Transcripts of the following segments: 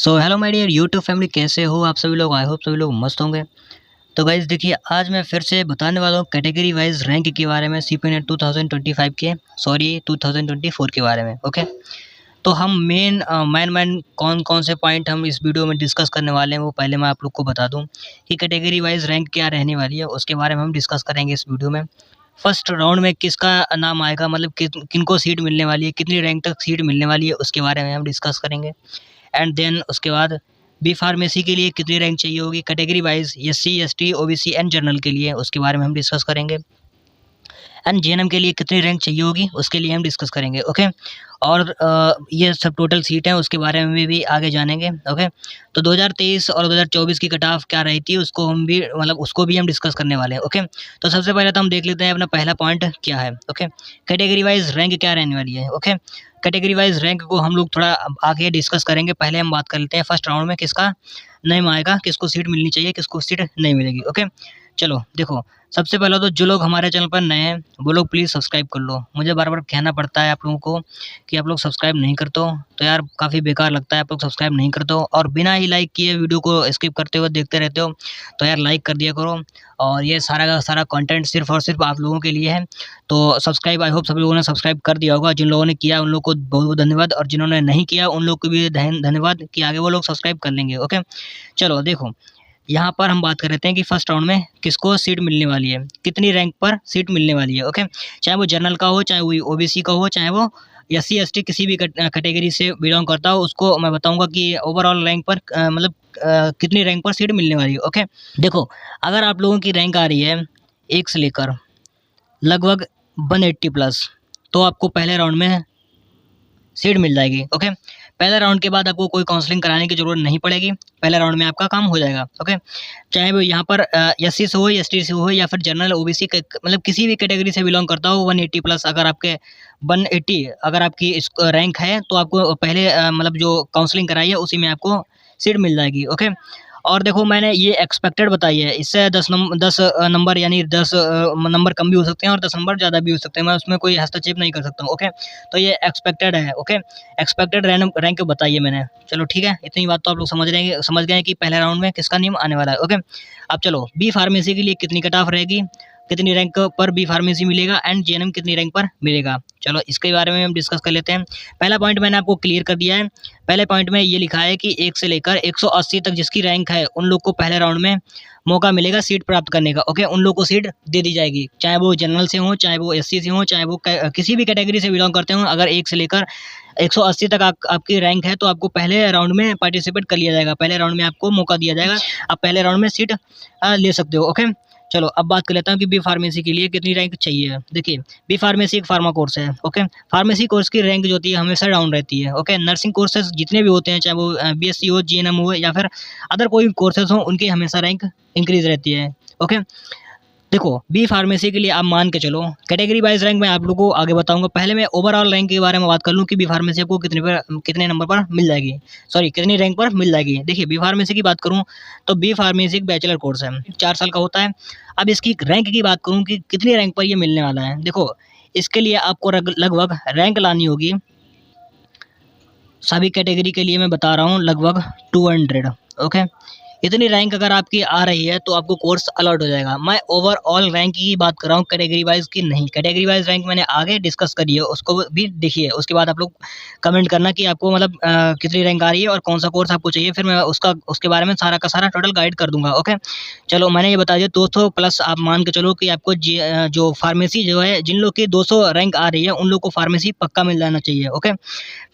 So hello my dear YouTube family, कैसे हो आप सभी लोग। आई होप सभी लोग मस्त होंगे। तो गाइज देखिए, आज मैं फिर से बताने वाला हूँ कैटेगरी वाइज रैंक के बारे में, सीपीनेट 2025 के 2024 के बारे में। ओके, तो हम मेन कौन कौन से पॉइंट हम इस वीडियो में डिस्कस करने वाले हैं, वो पहले मैं आप लोग को बता दूं कि कैटेगरी वाइज रैंक क्या रहने वाली है, उसके बारे में हम डिस्कस करेंगे इस वीडियो में। फर्स्ट राउंड में किसका नाम आएगा, मतलब किनको सीट मिलने वाली है, कितनी रैंक तक सीट मिलने वाली है, उसके बारे में हम डिस्कस करेंगे। एंड देन उसके बाद बी फार्मेसी के लिए कितनी रैंक चाहिए होगी category wise, SC ST OBC and general के लिए, उसके बारे में हम डिस्कस करेंगे। एंड जेएनएम के लिए कितनी रैंक चाहिए होगी, उसके लिए हम डिस्कस करेंगे। ओके, और ये सब टोटल सीट हैं, उसके बारे में भी आगे जानेंगे। ओके, तो 2023 और 2024 की कट ऑफ क्या रही थी, उसको हम भी उसको भी हम डिस्कस करने वाले हैं। ओके, तो सबसे पहले तो हम देख लेते हैं अपना पहला पॉइंट क्या है। ओके, कैटेगरी वाइज रैंक क्या रहने वाली है। ओके, कैटेगरी वाइज रैंक को हम लोग थोड़ा आगे डिस्कस करेंगे। पहले हम बात कर लेते हैं फर्स्ट राउंड में किसका नेम आएगा, किसको सीट मिलनी चाहिए, किसको सीट नहीं मिलेगी। ओके, चलो देखो, सबसे पहले तो जो लोग हमारे चैनल पर नए हैं वो लोग प्लीज़ सब्सक्राइब कर लो। मुझे बार-बार कहना पड़ता है आप लोगों को कि आप लोग सब्सक्राइब नहीं करते हो, तो यार काफ़ी बेकार लगता है, आप लोग सब्सक्राइब नहीं करते हो और बिना ही लाइक किए वीडियो को स्किप करते हुए देखते रहते हो। तो यार लाइक कर दिया करो, और ये सारा का सारा कंटेंट सिर्फ़ और सिर्फ़ आप लोगों के लिए है। तो सब्सक्राइब, आई होप सभी लोगों ने सब्सक्राइब कर दिया होगा। जिन लोगों ने किया उन लोग को बहुत-बहुत धन्यवाद, और जिन्होंने नहीं किया उन लोग को भी धन्यवाद कि आगे वो लोग सब्सक्राइब कर लेंगे। ओके, चलो देखो, यहाँ पर हम बात कर लेते हैं कि फर्स्ट राउंड में किसको सीट मिलने वाली है, कितनी रैंक पर सीट मिलने वाली है। ओके, चाहे वो जनरल का हो, चाहे वो ओबीसी का हो, चाहे वो एससी एसटी किसी भी कैटेगरी से बिलोंग करता हो, उसको मैं बताऊंगा कि ओवरऑल रैंक पर कितनी रैंक पर सीट मिलने वाली है। ओके, देखो, अगर आप लोगों की रैंक आ रही है 1 से लेकर लगभग 180 प्लस, तो आपको पहले राउंड में सीट मिल जाएगी। ओके, पहले राउंड के बाद आपको कोई काउंसलिंग कराने की ज़रूरत नहीं पड़ेगी, पहले राउंड में आपका काम हो जाएगा। ओके, चाहे वो यहाँ पर एससी से हो, एसटी से हो, या फिर जनरल ओबीसी किसी भी कैटेगरी से बिलोंग करता हो, 180 प्लस अगर आपके 180 अगर आपकी इस रैंक है, तो आपको पहले जो काउंसलिंग कराई है उसी में आपको सीट मिल जाएगी। ओके, और देखो, मैंने ये एक्सपेक्टेड बताई है, इससे 10 नंबर यानी 10 नंबर कम भी हो सकते हैं और 10 नंबर ज़्यादा भी हो सकते हैं, मैं उसमें कोई हस्तक्षेप नहीं कर सकता हूँ। ओके, तो ये एक्सपेक्टेड है। ओके, एक्सपेक्टेड रैंक बताई है मैंने। चलो ठीक है, इतनी बात तो आप लोग समझ गए कि पहले राउंड में किसका नेम आने वाला है। ओके, अब चलो बी फार्मेसी के लिए कितनी कट ऑफ रहेगी, कितनी रैंक पर बी फार्मेसी मिलेगा, एंड जेएनएम कितनी रैंक पर मिलेगा, चलो इसके बारे में हम डिस्कस कर लेते हैं। पहला पॉइंट मैंने आपको क्लियर कर दिया है। पहले पॉइंट में ये लिखा है कि 1 से लेकर 180 तक जिसकी रैंक है उन लोग को पहले राउंड में मौका मिलेगा सीट प्राप्त करने का। ओके, उन लोग को सीट दे दी जाएगी, चाहे वो जनरल से हो, चाहे वो एससी से हो, चाहे वो किसी भी कैटेगरी से बिलोंग करते हो। अगर 1 से लेकर 180 तक आपकी रैंक है, तो आपको पहले राउंड में पार्टिसिपेट कर लिया जाएगा, पहले राउंड में आपको मौका दिया जाएगा, आप पहले राउंड में सीट ले सकते हो। ओके, चलो अब बात कर लेता हूँ कि बी फार्मेसी के लिए कितनी रैंक चाहिए। देखिए, बी फार्मेसी एक फार्मा कोर्स है। ओके, फार्मेसी कोर्स की रैंक जो होती है हमेशा डाउन रहती है। ओके, नर्सिंग कोर्सेज जितने भी होते हैं, चाहे वो बीएससी हो, जीएनएम हो, या फिर अदर कोई कोर्सेज हो, उनकी हमेशा रैंक इंक्रीज रहती है। ओके, देखो, बी फार्मेसी के लिए आप मान के चलो, कैटेगरी वाइज रैंक मैं आप लोगों को आगे बताऊंगा। पहले मैं ओवरऑल रैंक के बारे में बात कर लूँ कि बी फार्मेसी आपको कितने नंबर पर मिल जाएगी, सॉरी कितनी रैंक पर मिल जाएगी। देखिए, बी फार्मेसी की बात करूँ तो बी फार्मेसी एक बैचलर कोर्स है, 4 साल का होता है। अब इसकी रैंक की बात करूँ कि कितनी रैंक पर ये मिलने वाला है, देखो इसके लिए आपको लगभग रैंक लानी होगी, सभी कैटेगरी के लिए मैं बता रहा हूँ, लगभग 200। ओके, इतनी रैंक अगर आपकी आ रही है तो आपको कोर्स अलॉट हो जाएगा। मैं ओवरऑल रैंक की बात कर रहा हूँ, कैटेगरी वाइज की नहीं। कैटेगरी वाइज रैंक मैंने आगे डिस्कस करी है, उसको भी देखिए, उसके बाद आप लोग कमेंट करना कि आपको कितनी रैंक आ रही है और कौन सा कोर्स आपको चाहिए, फिर मैं उसके बारे में सारा का सारा टोटल गाइड कर दूंगा। ओके, चलो मैंने ये बता दिया 200 प्लस, आप मान के चलो कि आपको जो फार्मेसी जो है, जिन लोग की 200 रैंक आ रही है उन लोग को फार्मेसी पक्का मिल जाना चाहिए। ओके,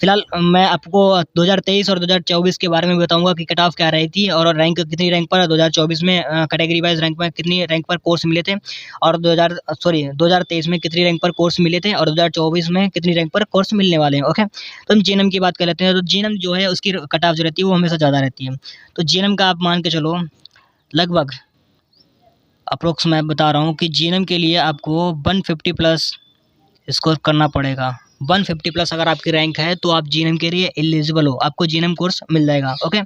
फिलहाल मैं आपको 2023 और 2024 के बारे में बताऊंगा कि कट ऑफ क्या रही थी और रैंक कितनी रैंक पर 2024 में कैटेगरी वाइज रैंक में कितनी रैंक पर कोर्स मिले थे, और 2023 में कितनी रैंक पर कोर्स मिले थे, और 2024 में कितनी रैंक पर कोर्स मिलने वाले हैं। ओके, तो हम जीएनएम की बात कर लेते हैं। तो जीएनएम जो है उसकी कट ऑफ जो रहती है वो हमेशा ज़्यादा रहती है। तो जीएनएम का आप मान के चलो, लगभग अप्रोक्स मैं बता रहा हूँ कि जीएनएम के लिए आपको 150 प्लस स्कोर करना पड़ेगा। 150 प्लस अगर आपकी रैंक है तो आप जीएनएम के लिए एलिजिबल हो, आपको जीएनएम कोर्स मिल जाएगा। ओके,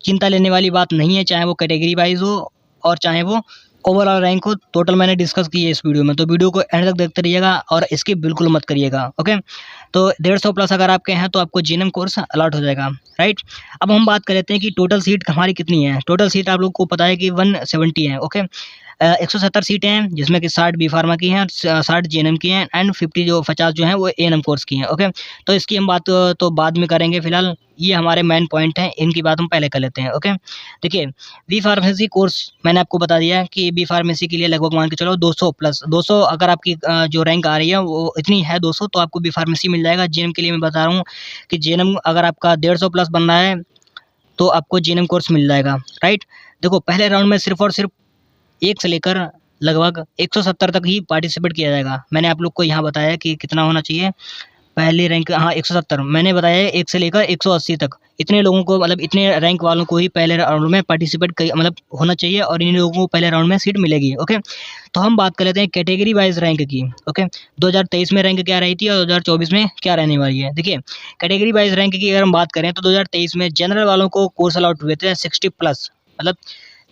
चिंता लेने वाली बात नहीं है, चाहे वो कैटेगरी वाइज हो और चाहे वो ओवरऑल रैंक को टोटल मैंने डिस्कस की है इस वीडियो में, तो वीडियो को एंड तक देखते रहिएगा और स्किप बिल्कुल मत करिएगा। ओके, तो 150 प्लस अगर आपके हैं तो आपको जीएनएम कोर्स अलॉट हो जाएगा, राइट। अब हम बात कर लेते हैं कि टोटल सीट हमारी कितनी है। टोटल सीट आप लोग को पता है कि 170 है। ओके, 170 सीटें हैं, जिसमें कि 60 बी फार्मा की हैं, 60 जीएनएम की हैं एंड 50 जो हैं वो एएनएम कोर्स की हैं। ओके, तो इसकी हम बात तो बाद में करेंगे, फिलहाल ये हमारे मेन पॉइंट हैं, इनकी बात हम पहले कर लेते हैं। ओके, देखिए बी फार्मेसी कोर्स मैंने आपको बता दिया कि बी फार्मेसी के लिए लगभग मान के चलो 200 प्लस 200 अगर आपकी जो रैंक आ रही है वो इतनी है 200, तो आपको बी फार्मेसी मिल जाएगा। जीएनएम के लिए मैं बता रहा हूँ कि जीएनएम अगर आपका 150 प्लस बन रहा है तो आपको जीएनएम कोर्स मिल जाएगा, राइट। देखो पहले राउंड में सिर्फ और सिर्फ 1 से लेकर लगभग 170 तक ही पार्टिसिपेट किया जाएगा। मैंने आप लोग को यहाँ बताया कि कितना होना चाहिए पहले रैंक, हाँ 170 मैंने बताया, 1 से लेकर 180 तक इतने लोगों को, मतलब इतने रैंक वालों को ही पहले राउंड में पार्टिसिपेट मतलब होना चाहिए और इन लोगों को पहले राउंड में सीट मिलेगी। ओके, तो हम बात कर लेते हैं कैटेगरी वाइज रैंक की। ओके, 2023 में रैंक क्या रही थी और 2024 में क्या रहने वाली है। देखिए कैटेगरी वाइज रैंक की अगर हम बात करें तो 2023 में जनरल वालों को कोर्स अलॉट हुए थे 60 प्लस, मतलब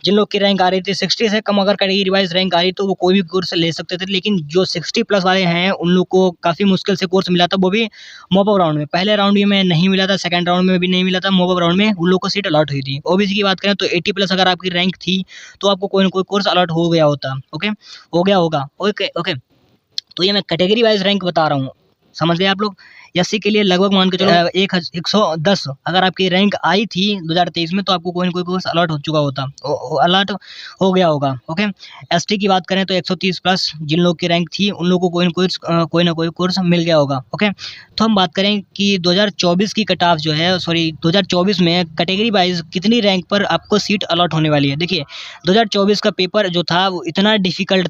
जिन लोग की रैंक आ रही थी 60 से कम अगर कैटेगरी वाइज रैंक आ रही तो वो कोई भी कोर्स ले सकते थे, लेकिन जो 60 प्लस वाले हैं उन लोग को काफ़ी मुश्किल से कोर्स मिला था, वो भी मॉप अप राउंड में। पहले राउंड में नहीं मिला था, सेकंड राउंड में भी नहीं मिला था, मॉप अप राउंड में उन लोग को सीट अलॉट हुई थी। ओबीसी की बात करें तो 80 प्लस अगर आपकी रैंक थी तो आपको कोई ना कोई कोर्स अलॉट हो गया होता। ओके, हो गया होगा। ओके ओके, तो ये मैं कैटेगरी वाइज रैंक बता रहा हूँ, समझ गए आप लोग। एससी के लिए लगभग मान के चलो 110 अगर आपकी रैंक आई थी 2023 में तो आपको कोई ना कोई कोर्स अलॉट हो चुका होता, अलॉट हो गया होगा। ओके, एसटी की बात करें तो 130 प्लस जिन लोग की रैंक थी उन लोगों को कोई ना कोई कोर्स मिल गया होगा। ओके, तो हम बात करें कि 2024 की कट ऑफ जो है, सॉरी 2024 में कैटेगरी वाइज कितनी रैंक पर आपको सीट अलॉट होने वाली है। देखिए 2024 का पेपर जो था वो इतना डिफ़िकल्ट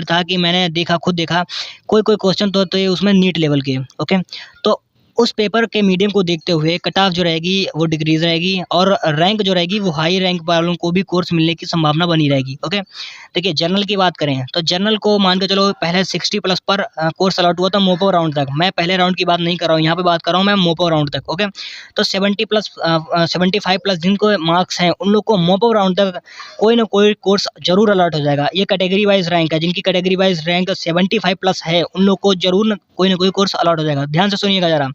था कि मैंने खुद देखा कोई क्वेश्चन तो होते उसमें नीट लेवल के। ओके, तो उस पेपर के मीडियम को देखते हुए कट ऑफ जो रहेगी वो डिक्रीज रहेगी और रैंक जो रहेगी वो हाई रैंक वालों को भी कोर्स मिलने की संभावना बनी रहेगी। ओके, देखिए जनरल की बात करें तो जनरल को मान के चलो पहले 60 प्लस पर कोर्स अलॉट हुआ था मोपो राउंड तक। मैं पहले राउंड की बात नहीं कर रहा हूँ, यहाँ पे बात कर रहा हूँ मैं मोपो राउंड तक। ओके, तो 75 प्लस जिनको मार्क्स हैं उन लोग को मोपो राउंड तक कोई ना कोई कोर्स जरूर अलॉट हो जाएगा। ये कैटेगरी वाइज रैंक है, जिनकी कैटेगरी वाइज रैंक 75 प्लस है उन लोग को जरूर कोई ना कोई कोर्स अलॉट हो जाएगा। ध्यान से सुनिएगा जरा।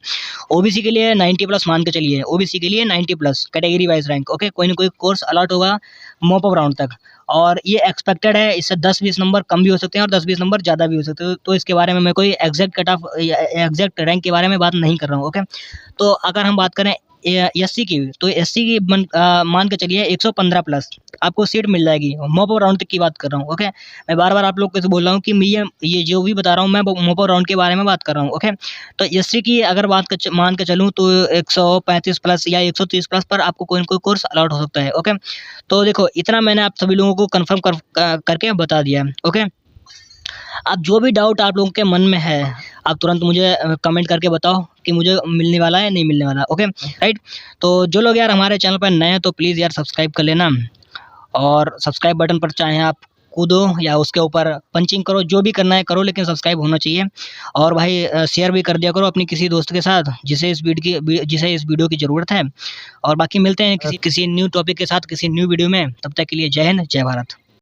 ओबीसी के लिए 90 प्लस मान के चलिए, ओबीसी के लिए 90 plus category wise rank. Okay, कोई ना कोई कोर्स अलॉट होगा मॉप अप राउंड तक और ये एक्सपेक्टेड है। इससे 10-20 नंबर कम भी हो सकते हैं और 10-20 नंबर ज़्यादा भी हो सकते हैं, तो इसके बारे में मैं कोई exact cut off exact rank के बारे में बात नहीं कर रहा हूँ। ओके, तो अगर हम बात करें एससी की तो एससी की मान के चलिए 115 प्लस आपको सीट मिल जाएगी। मॉप राउंड तक की बात कर रहा हूँ। ओके, मैं बार बार आप लोग को बोल रहा हूँ कि मैं ये जो भी बता रहा हूँ मैं मॉप राउंड के बारे में बात कर रहा हूँ। ओके, तो एससी की अगर मान के चलूँ तो 135 प्लस या 130 प्लस पर आपको कोई ना कोई कोर्स अलॉट हो सकता है। ओके, तो देखो इतना मैंने आप सभी लोगों को कन्फर्म करके बता दिया है। ओके, अब जो भी डाउट आप लोगों के मन में है आप तुरंत मुझे कमेंट करके बताओ कि मुझे मिलने वाला है नहीं मिलने वाला। Okay, right. तो जो लोग यार हमारे चैनल पर नए हैं तो प्लीज़ यार सब्सक्राइब कर लेना और सब्सक्राइब बटन पर चाहे आप कूदो या उसके ऊपर पंचिंग करो, जो भी करना है करो, लेकिन सब्सक्राइब होना चाहिए। और भाई शेयर भी कर दिया करो अपनी किसी दोस्त के साथ जिसे इस वीडियो की ज़रूरत है। और बाकी मिलते हैं किसी न्यू टॉपिक के साथ किसी न्यू वीडियो में, तब तक के लिए जय हिंद जय भारत।